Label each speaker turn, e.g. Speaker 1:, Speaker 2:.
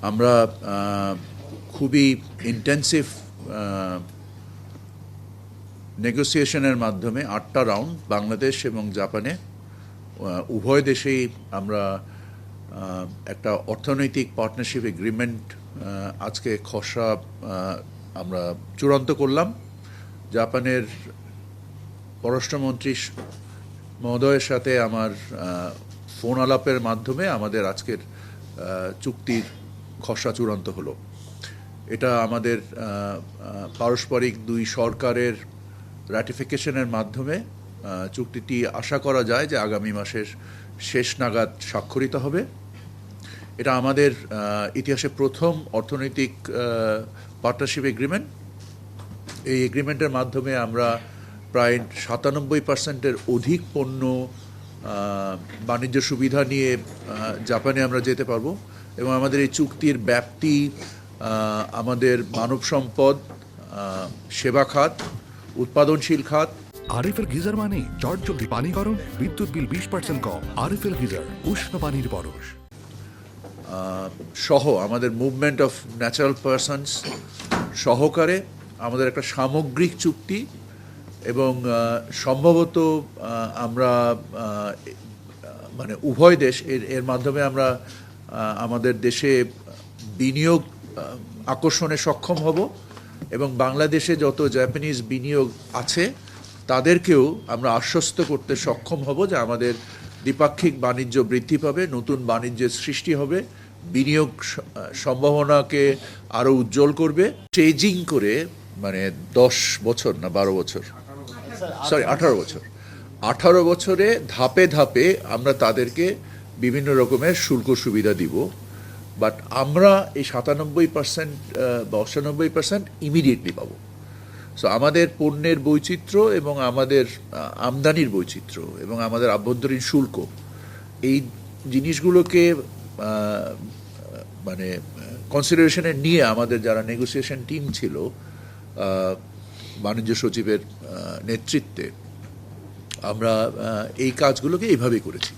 Speaker 1: আমরা খুবই ইন্টেন্সিভ নেগোসিয়েশনের মাধ্যমে 8টা রাউন্ড বাংলাদেশ এবং জাপানে উভয় দেশেই আমরা একটা অর্থনৈতিক পার্টনারশিপ এগ্রিমেন্ট আজকে খসড়া আমরা চূড়ান্ত করলাম। জাপানের পররাষ্ট্রমন্ত্রী মহোদয়ের সাথে আমার ফোন আলাপের মাধ্যমে আমাদের আজকের চুক্তির খসড়া চূড়ান্ত হলো। এটা আমাদের পারস্পরিক দুই সরকারের রাটিফিকেশনের মাধ্যমে চুক্তিটি আশা করা যায় যে আগামী মাসের শেষ নাগাদ স্বাক্ষরিত হবে। এটা আমাদের ইতিহাসে প্রথম অর্থনৈতিক পার্টনারশিপ এগ্রিমেন্ট। এই এগ্রিমেন্টের মাধ্যমে আমরা প্রায় 97% অধিক পণ্য বাণিজ্য সুবিধা নিয়ে জাপানে আমরা যেতে পারবো এবং আমাদের এই চুক্তির ব্যাপ্তি আমাদের মানব সম্পদ, সেবা খাত, উৎপাদনশীল খাত।
Speaker 2: আরএফএল গিজার মানে চটজলদি পানি গরম, বিদ্যুৎ বিল 20% কম। আরএফএল গিজার, উষ্ণ পানির পরশ
Speaker 1: সহ আমাদের মুভমেন্ট অফ ন্যাচারাল পারসনস সহকারে আমাদের একটা সামগ্রিক চুক্তি এবং সম্ভবত আমরা মানে উভয় দেশ এর মাধ্যমে আমরা আমাদের দেশে বিনিয়োগ আকর্ষণে সক্ষম হব এবং বাংলাদেশে যত জাপানিজ বিনিয়োগ আছে তাদেরকেও আমরা আশ্বস্ত করতে সক্ষম হব যে আমাদের দ্বিপাক্ষিক বাণিজ্য বৃদ্ধি পাবে, নতুন বাণিজ্যের সৃষ্টি হবে, বিনিয়োগ সম্ভাবনাকে আরও উজ্জ্বল করবে। স্টেজিং করে মানে 10 বছর না 12 বছর, সরি 18 বছর, 18 বছরে ধাপে ধাপে আমরা তাদেরকে বিভিন্ন রকমের শুল্ক সুবিধা দিব। বাট আমরা এই 97% বা 98% ইমিডিয়েটলি পাবো। সো আমাদের পণ্যের বৈচিত্র্য এবং আমাদের আমদানির বৈচিত্র্য এবং আমাদের আভ্যন্তরীণ শুল্ক, এই জিনিসগুলোকে মানে কনসিডারেশনে নিয়ে আমাদের যারা নেগোসিয়েশন টিম ছিল বাণিজ্য সচিবের নেতৃত্বে আমরা এই কাজগুলোকে এইভাবেই করেছি।